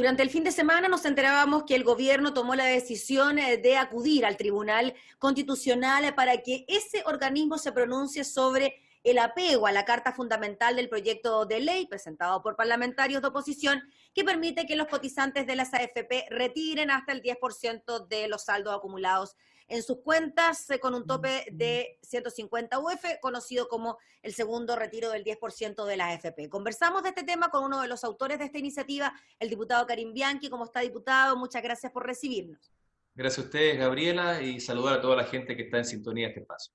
Durante el fin de semana nos enterábamos que el gobierno tomó la decisión de acudir al Tribunal Constitucional para que ese organismo se pronuncie sobre el apego a la Carta Fundamental del proyecto de ley presentado por parlamentarios de oposición que permite que los cotizantes de las AFP retiren hasta el 10% de los saldos acumulados en sus cuentas con un tope de 150 UF, conocido como el segundo retiro del 10% de las AFP. Conversamos de este tema con uno de los autores de esta iniciativa, el diputado Karim Bianchi. ¿Cómo está, diputado? Muchas gracias por recibirnos. Gracias a ustedes, Gabriela, y saludar a toda la gente que está en sintonía de este espacio.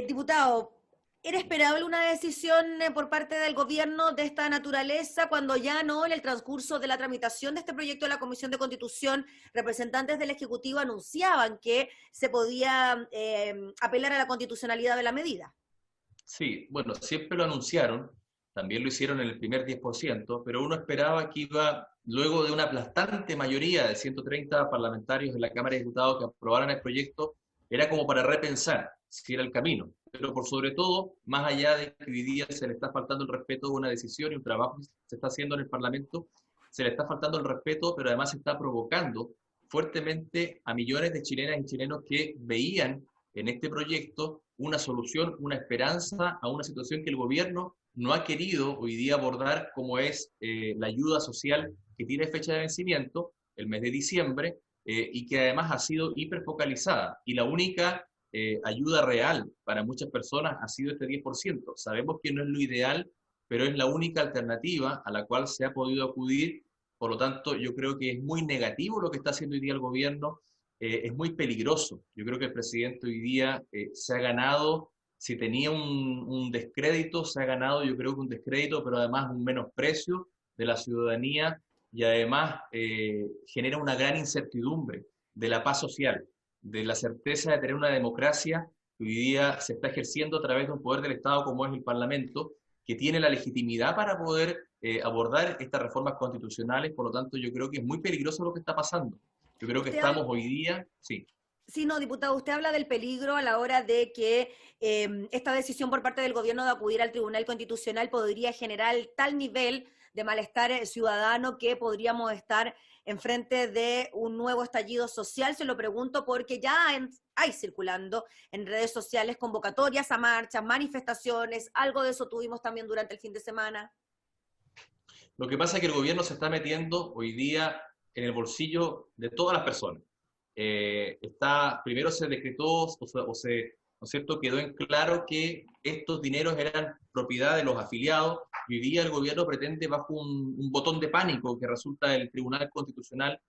Diputado, ¿era esperable una decisión por parte del gobierno de esta naturaleza cuando ya no, en el transcurso de la tramitación de este proyecto de la Comisión de Constitución, representantes del Ejecutivo anunciaban que se podía apelar a la constitucionalidad de la medida? Sí, bueno, siempre lo anunciaron, también lo hicieron en el primer 10%, pero uno esperaba que iba, luego de una aplastante mayoría de 130 parlamentarios de la Cámara de Diputados que aprobaran el proyecto, era como para repensar si era el camino. Pero por sobre todo, más allá de que hoy día se le está faltando el respeto de una decisión y un trabajo que se está haciendo en el Parlamento, se le está faltando el respeto, pero además se está provocando fuertemente a millones de chilenas y chilenos que veían en este proyecto una solución, una esperanza a una situación que el gobierno no ha querido hoy día abordar, como es la ayuda social que tiene fecha de vencimiento, el mes de diciembre, y que además ha sido hiperfocalizada. Y la única ayuda real para muchas personas ha sido este 10%. Sabemos que no es lo ideal, pero es la única alternativa a la cual se ha podido acudir. Por lo tanto, yo creo que es muy negativo lo que está haciendo hoy día el gobierno, es muy peligroso. Yo creo que el presidente hoy día se ha ganado, si tenía un descrédito, se ha ganado yo creo que un descrédito, pero además un menosprecio de la ciudadanía y además genera una gran incertidumbre de la paz social, de la certeza de tener una democracia que hoy día se está ejerciendo a través de un poder del Estado como es el Parlamento, que tiene la legitimidad para poder abordar estas reformas constitucionales. Por lo tanto, yo creo que es muy peligroso lo que está pasando. Yo creo que Usted estamos habla... hoy día, sí. Sí, no, diputado, usted habla del peligro a la hora de que esta decisión por parte del gobierno de acudir al Tribunal Constitucional podría generar tal nivel de malestar ciudadano que podríamos estar enfrente de un nuevo estallido social. Se lo pregunto porque ya hay circulando en redes sociales convocatorias a marchas, manifestaciones, algo de eso tuvimos también durante el fin de semana. Lo que pasa es que el gobierno se está metiendo hoy día en el bolsillo de todas las personas. Primero se decretó ¿no es cierto?, quedó en claro que estos dineros eran propiedad de los afiliados y hoy día el gobierno pretende, bajo un botón de pánico que resulta el Tribunal Constitucional,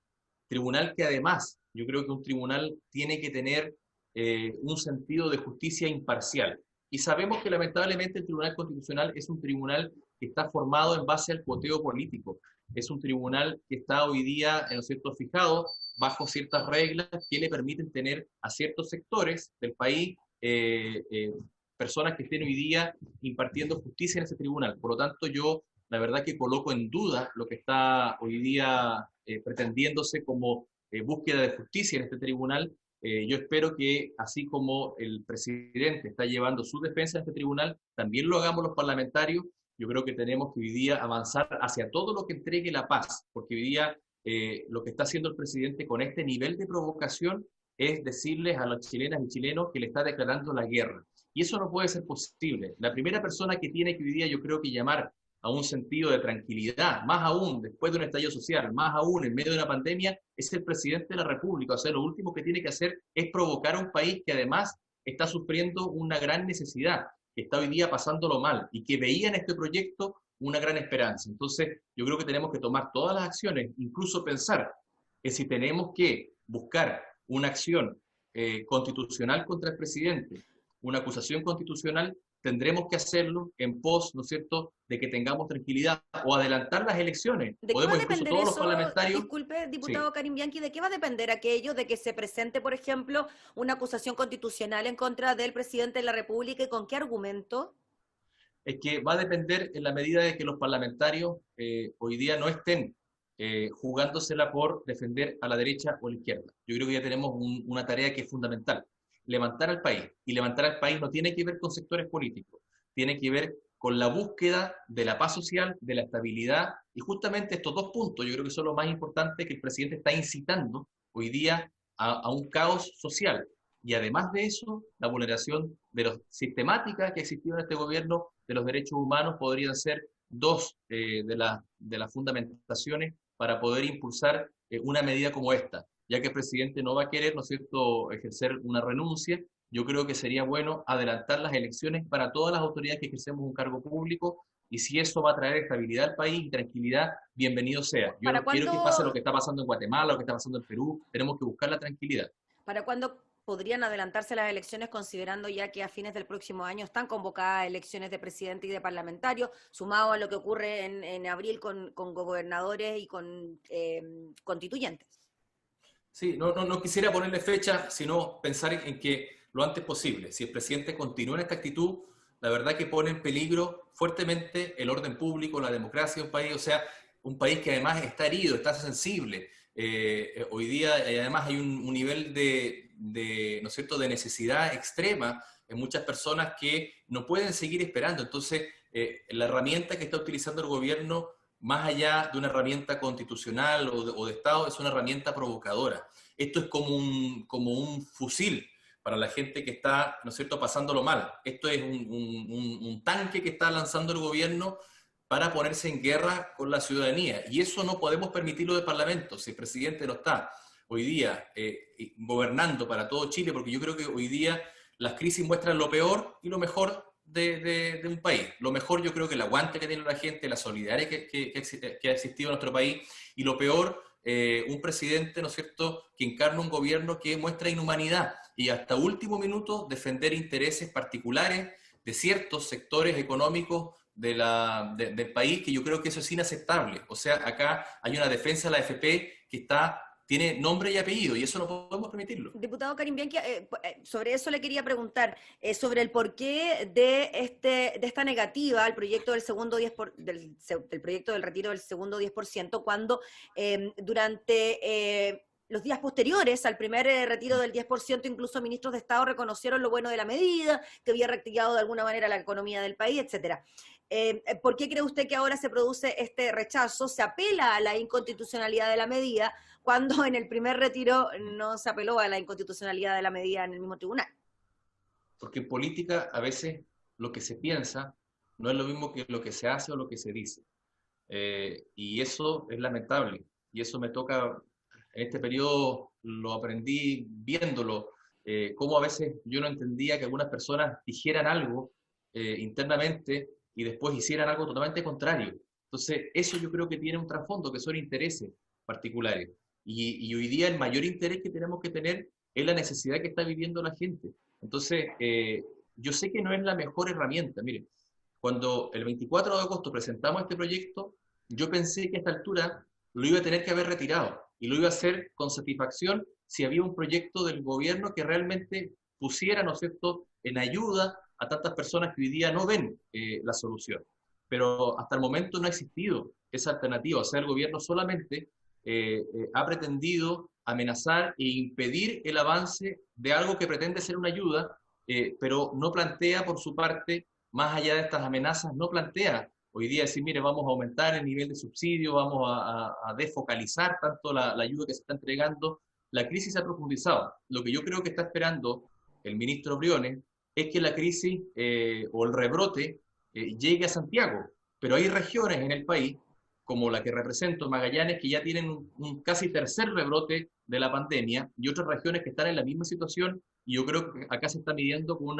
tribunal que además yo creo que un tribunal tiene que tener un sentido de justicia imparcial. Y sabemos que lamentablemente el Tribunal Constitucional es un tribunal que está formado en base al cuoteo político. Es un tribunal que está hoy día, ¿no es cierto?, fijado bajo ciertas reglas que le permiten tener a ciertos sectores del país personas que estén hoy día impartiendo justicia en ese tribunal. Por lo tanto, yo la verdad que coloco en duda lo que está hoy día pretendiéndose como búsqueda de justicia en este tribunal. Yo espero que, así como el presidente está llevando su defensa en este tribunal, también lo hagamos los parlamentarios. Yo creo que tenemos que hoy día avanzar hacia todo lo que entregue la paz, porque hoy día lo que está haciendo el presidente con este nivel de provocación es decirles a las chilenas y chilenos que le está declarando la guerra. Y eso no puede ser posible. La primera persona que tiene que hoy día, yo creo que llamar a un sentido de tranquilidad, más aún después de un estallido social, más aún en medio de una pandemia, es el presidente de la República. O sea, lo último que tiene que hacer es provocar a un país que además está sufriendo una gran necesidad, que está hoy día pasándolo mal y que veía en este proyecto una gran esperanza. Entonces, yo creo que tenemos que tomar todas las acciones, incluso pensar que si tenemos que buscar una acción constitucional contra el presidente, una acusación constitucional, tendremos que hacerlo en pos, ¿no es cierto?, de que tengamos tranquilidad o adelantar las elecciones. ¿De qué va a Podemos incluso depender todos los eso? parlamentarios. Disculpe, Sí, diputado Karim Bianchi, ¿de qué va a depender aquello de que se presente, por ejemplo, una acusación constitucional en contra del presidente de la República y con qué argumento? es que va a depender en la medida de que los parlamentarios hoy día no estén jugándosela por defender a la derecha o a la izquierda. Yo creo que ya tenemos una tarea que es fundamental, levantar al país. Y levantar al país no tiene que ver con sectores políticos, tiene que ver con la búsqueda de la paz social, de la estabilidad, y justamente estos dos puntos yo creo que son los más importantes que el presidente está incitando hoy día a un caos social. Y además de eso, la vulneración de los, sistemática que ha existido en este gobierno de los derechos humanos podrían ser dos de las fundamentaciones para poder impulsar una medida como esta, ya que el presidente no va a querer, ¿no es cierto?, ejercer una renuncia. Yo creo que sería bueno adelantar las elecciones para todas las autoridades que ejercemos un cargo público, y si eso va a traer estabilidad al país y tranquilidad, bienvenido sea. Yo ¿Para no quiero que pase lo cuándo, que está pasando en Guatemala, lo que está pasando en Perú, tenemos que buscar la tranquilidad. para cuándo podrían adelantarse las elecciones, considerando ya que a fines del próximo año están convocadas elecciones de presidente y de parlamentario, sumado a lo que ocurre en abril con gobernadores y con constituyentes? Sí, no quisiera ponerle fecha, sino pensar en que lo antes posible. Si el presidente continúa en esta actitud, la verdad que pone en peligro fuertemente el orden público, la democracia de un país, o sea, un país que además está herido, está sensible. Hoy día además hay un nivel ¿no es cierto?, de necesidad extrema en muchas personas que no pueden seguir esperando. Entonces, la herramienta que está utilizando el gobierno, más allá de una herramienta constitucional o de Estado, es una herramienta provocadora. Esto es como un fusil para la gente que está, ¿no es cierto?, pasándolo mal. Esto es un tanque que está lanzando el gobierno para ponerse en guerra con la ciudadanía. Y eso no podemos permitirlo del Parlamento. Si el presidente no está hoy día gobernando para todo Chile, porque yo creo que hoy día las crisis muestran lo peor y lo mejor de un país. Lo mejor yo creo que el aguante que tiene la gente, la solidaridad que ha existido en nuestro país, y lo peor, un presidente, ¿no es cierto?, que encarna un gobierno que muestra inhumanidad y hasta último minuto defender intereses particulares de ciertos sectores económicos del país, que yo creo que eso es inaceptable. O sea, acá hay una defensa de la AFP que tiene nombre y apellido, y eso no podemos permitirlo. Diputado Karim Bianchi, sobre eso le quería preguntar, sobre el porqué de esta negativa al proyecto del segundo del proyecto del retiro del segundo 10%, cuando durante los días posteriores al primer retiro del 10%, incluso ministros de Estado reconocieron lo bueno de la medida, que había reactivado de alguna manera la economía del país, etcétera. ¿Por qué cree usted que ahora se produce este rechazo? ¿Se apela a la inconstitucionalidad de la medida cuando en el primer retiro no se apeló a la inconstitucionalidad de la medida en el mismo tribunal? Porque en política a veces lo que se piensa no es lo mismo que lo que se hace o lo que se dice. Y eso es lamentable. Y eso me toca, en este periodo lo aprendí viéndolo, cómo a veces yo no entendía que algunas personas dijeran algo internamente y después hicieran algo totalmente contrario. Entonces, eso yo creo que tiene un trasfondo, que son intereses particulares. Y hoy día el mayor interés que tenemos que tener es la necesidad que está viviendo la gente. Entonces, yo sé que no es la mejor herramienta. Mire, cuando el 24 de agosto presentamos este proyecto, yo pensé que a esta altura lo iba a tener que haber retirado y lo iba a hacer con satisfacción si había un proyecto del gobierno que realmente pusiera, ¿no es cierto?, en ayuda a tantas personas que hoy día no ven la solución. Pero hasta el momento no ha existido esa alternativa. O sea, el gobierno solamente ha pretendido amenazar e impedir el avance de algo que pretende ser una ayuda, pero no plantea por su parte, más allá de estas amenazas, no plantea hoy día decir, mire, vamos a aumentar el nivel de subsidio, vamos a desfocalizar tanto la ayuda que se está entregando. La crisis se ha profundizado. Lo que yo creo que está esperando el ministro Briones es que la crisis o el rebrote llegue a Santiago, pero hay regiones en el país, como la que represento, Magallanes, que ya tienen un casi tercer rebrote de la pandemia, y otras regiones que están en la misma situación, y yo creo que acá se está midiendo con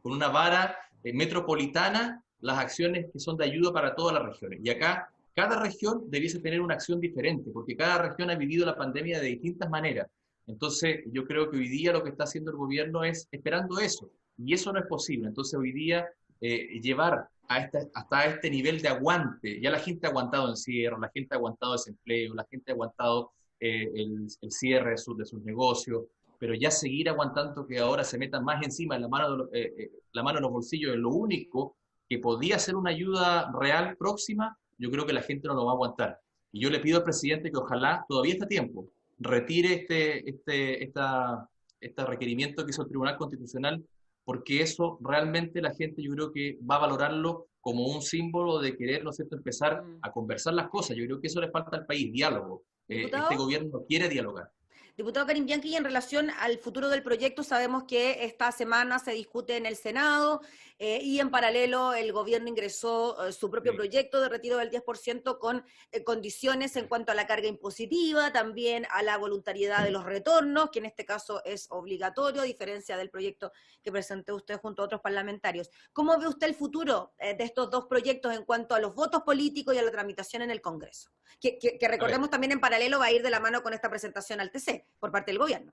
una vara metropolitana las acciones que son de ayuda para todas las regiones. Y acá cada región debiese tener una acción diferente, porque cada región ha vivido la pandemia de distintas maneras. Entonces, yo creo que hoy día lo que está haciendo el gobierno es esperando eso, y eso no es posible. Entonces, hoy día llevar hasta este nivel de aguante, ya la gente ha aguantado encierro, la gente ha aguantado desempleo, la gente ha aguantado el cierre de sus negocios, pero ya seguir aguantando que ahora se metan más encima en la mano en los bolsillos, es lo único que podía ser una ayuda real próxima, yo creo que la gente no lo va a aguantar. Y yo le pido al presidente que ojalá, todavía está a tiempo, retire este requerimiento que hizo el Tribunal Constitucional, porque eso realmente la gente yo creo que va a valorarlo como un símbolo de querer, ¿no es cierto?, empezar a conversar las cosas. Yo creo que eso le falta al país, diálogo. Este Diputado. gobierno no quiere dialogar. Diputado Karim Bianchi, en relación al futuro del proyecto, sabemos que esta semana se discute en el Senado y en paralelo el gobierno ingresó su propio proyecto de retiro del 10% con condiciones en cuanto a la carga impositiva, también a la voluntariedad de los retornos, que en este caso es obligatorio, a diferencia del proyecto que presentó usted junto a otros parlamentarios. ¿Cómo ve usted el futuro de estos dos proyectos en cuanto a los votos políticos y a la tramitación en el Congreso? Que recordemos también en paralelo va a ir de la mano con esta presentación al TC por parte del gobierno.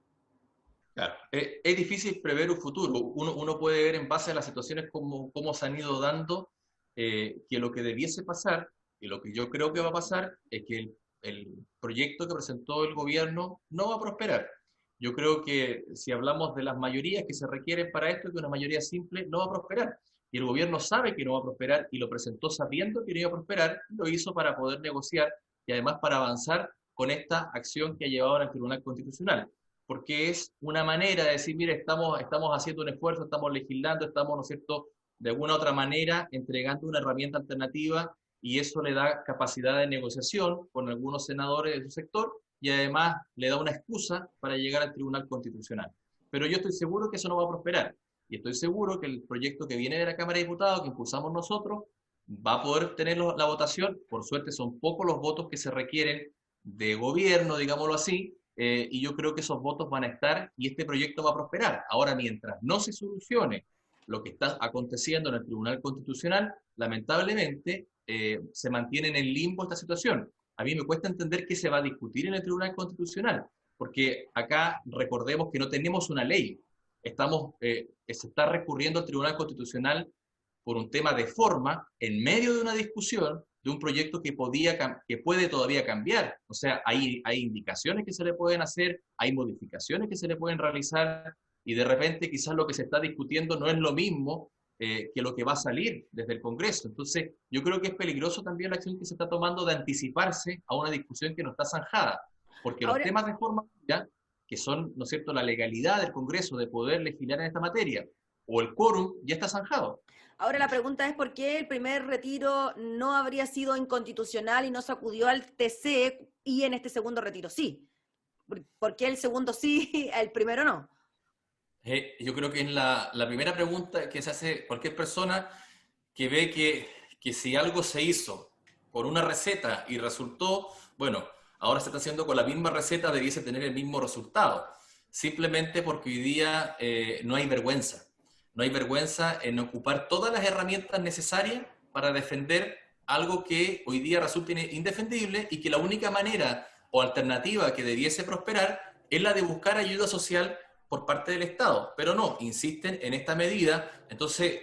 Claro, es difícil prever un futuro. Uno puede ver en base a las situaciones cómo se han ido dando, que lo que debiese pasar, y lo que yo creo que va a pasar, es que el proyecto que presentó el gobierno no va a prosperar. Yo creo que si hablamos de las mayorías que se requieren para esto, que una mayoría simple no va a prosperar. Y el gobierno sabe que no va a prosperar y lo presentó sabiendo que no iba a prosperar, y lo hizo para poder negociar y además para avanzar con esta acción que ha llevado al Tribunal Constitucional. Porque es una manera de decir, mire, estamos haciendo un esfuerzo, estamos legislando, estamos, ¿no es cierto?, de alguna u otra manera entregando una herramienta alternativa, y eso le da capacidad de negociación con algunos senadores de su sector y además le da una excusa para llegar al Tribunal Constitucional. Pero yo estoy seguro que eso no va a prosperar, y estoy seguro que el proyecto que viene de la Cámara de Diputados, que impulsamos nosotros, va a poder tener la votación. Por suerte son pocos los votos que se requieren de gobierno, digámoslo así, y yo creo que esos votos van a estar y este proyecto va a prosperar. Ahora, mientras no se solucione lo que está aconteciendo en el Tribunal Constitucional, lamentablemente se mantiene en el limbo esta situación. A mí me cuesta entender qué se va a discutir en el Tribunal Constitucional, porque acá recordemos que no tenemos una ley. Se está recurriendo al Tribunal Constitucional por un tema de forma, en medio de una discusión de un proyecto que puede todavía cambiar. O sea, hay indicaciones que se le pueden hacer, hay modificaciones que se le pueden realizar, y de repente quizás lo que se está discutiendo no es lo mismo que lo que va a salir desde el Congreso. Entonces, yo creo que es peligroso también la acción que se está tomando de anticiparse a una discusión que no está zanjada, porque los temas de forma, ¿ya?, que son, ¿no es cierto?, la legalidad del Congreso de poder legislar en esta materia, o el quórum, ya está zanjado. Ahora la pregunta es por qué el primer retiro no habría sido inconstitucional y no se acudió al TC, y en este segundo retiro sí. ¿Por qué el segundo sí, el primero no? Yo creo que es la primera pregunta que se hace cualquier persona que ve que si algo se hizo con una receta y resultó, bueno, ahora se está haciendo con la misma receta, debiese tener el mismo resultado. Simplemente porque hoy día no hay vergüenza. No hay vergüenza en ocupar todas las herramientas necesarias para defender algo que hoy día resulta indefendible, y que la única manera o alternativa que debiese prosperar es la de buscar ayuda social por parte del Estado. Pero no, insisten en esta medida. Entonces,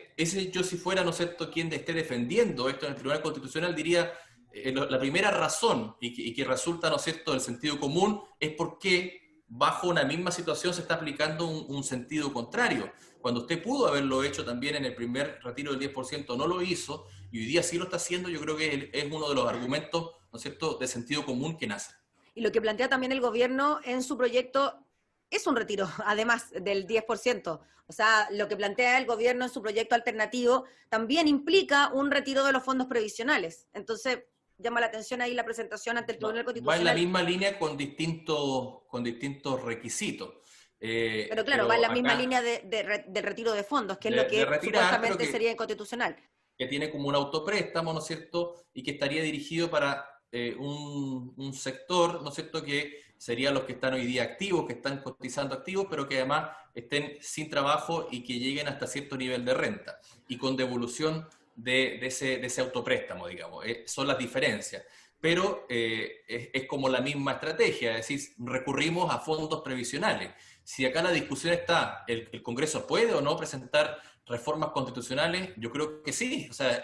yo si fuera, ¿no es cierto?, quien esté defendiendo esto en el Tribunal Constitucional, diría, la primera razón y que resulta, ¿no es cierto?, del sentido común, es porque bajo una misma situación se está aplicando un sentido contrario. Cuando usted pudo haberlo hecho también en el primer retiro del 10%, no lo hizo, y hoy día sí lo está haciendo. Yo creo que es uno de los argumentos, ¿no es cierto?, de sentido común que nace. Y lo que plantea también el gobierno en su proyecto es un retiro, además del 10%. O sea, lo que plantea el gobierno en su proyecto alternativo también implica un retiro de los fondos previsionales. Entonces, llama la atención ahí la presentación ante el Tribunal Constitucional. Va en la misma línea con distintos requisitos. Pero claro, va en la misma línea del retiro de fondos, que es lo que supuestamente sería inconstitucional. Que tiene como un autopréstamo, ¿no es cierto?, y que estaría dirigido para un sector, ¿no es cierto?, que serían los que están hoy día activos, que están cotizando activos, pero que además estén sin trabajo y que lleguen hasta cierto nivel de renta, y con devolución de ese autopréstamo, digamos. Son las diferencias. Pero es como la misma estrategia, es decir, recurrimos a fondos previsionales. Si acá la discusión está, ¿el Congreso puede o no presentar reformas constitucionales? Yo creo que sí. O sea,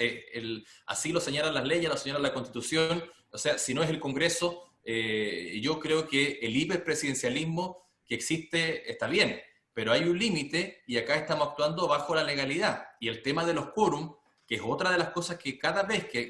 así lo señalan las leyes, lo señala la Constitución. O sea, si no es el Congreso, yo creo que el hiperpresidencialismo que existe está bien, pero hay un límite, y acá estamos actuando bajo la legalidad. Y el tema de los quórum, que es otra de las cosas que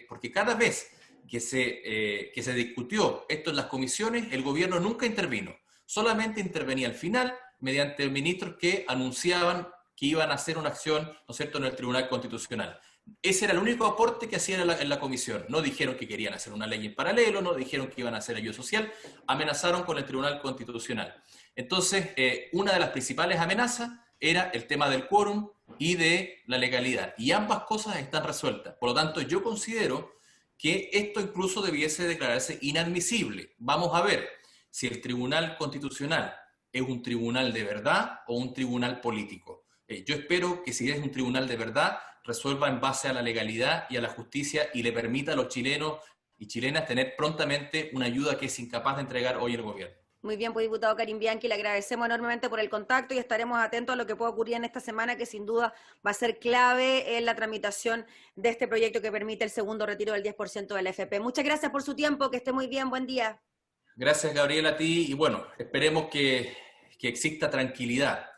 porque cada vez que se discutió esto en las comisiones, el gobierno nunca intervino. Solamente intervenía al final mediante ministros que anunciaban que iban a hacer una acción, ¿no es cierto?, en el Tribunal Constitucional. Ese era el único aporte que hacían en la comisión. No dijeron que querían hacer una ley en paralelo, no dijeron que iban a hacer ayuda social, amenazaron con el Tribunal Constitucional. Entonces, una de las principales amenazas era el tema del quórum y de la legalidad. Y ambas cosas están resueltas. Por lo tanto, yo considero que esto incluso debiese declararse inadmisible. Vamos a ver si el Tribunal Constitucional es un tribunal de verdad o un tribunal político. Yo espero que si es un tribunal de verdad, resuelva en base a la legalidad y a la justicia y le permita a los chilenos y chilenas tener prontamente una ayuda que es incapaz de entregar hoy el gobierno. Muy bien, pues diputado Karim Bianchi, le agradecemos enormemente por el contacto y estaremos atentos a lo que pueda ocurrir en esta semana, que sin duda va a ser clave en la tramitación de este proyecto que permite el segundo retiro del 10% del FP. Muchas gracias por su tiempo, que esté muy bien, buen día. Gracias, Gabriela, a ti, y bueno, esperemos que exista tranquilidad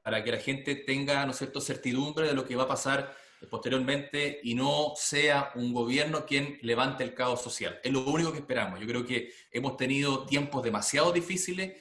para que la gente tenga, ¿no es cierto?, certidumbre de lo que va a pasar posteriormente y no sea un gobierno quien levante el caos social. Es lo único que esperamos. Yo creo que hemos tenido tiempos demasiado difíciles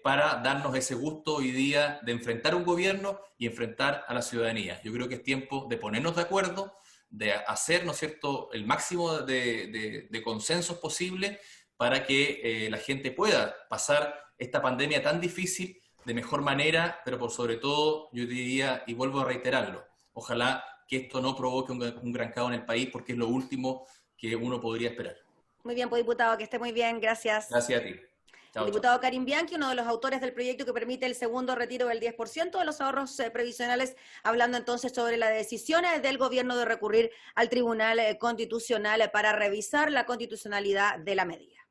para darnos ese gusto hoy día de enfrentar un gobierno y enfrentar a la ciudadanía. Yo creo que es tiempo de ponernos de acuerdo, de hacer, ¿no es cierto?, el máximo de consensos posible para que la gente pueda pasar esta pandemia tan difícil de mejor manera, pero por sobre todo, yo diría, y vuelvo a reiterarlo, ojalá que esto no provoque un gran caos en el país, porque es lo último que uno podría esperar. Muy bien, pues diputado, que esté muy bien, gracias. Gracias a ti. El diputado Karim Bianchi, uno de los autores del proyecto que permite el segundo retiro del 10% de los ahorros previsionales, hablando entonces sobre la decisión del gobierno de recurrir al Tribunal Constitucional para revisar la constitucionalidad de la medida.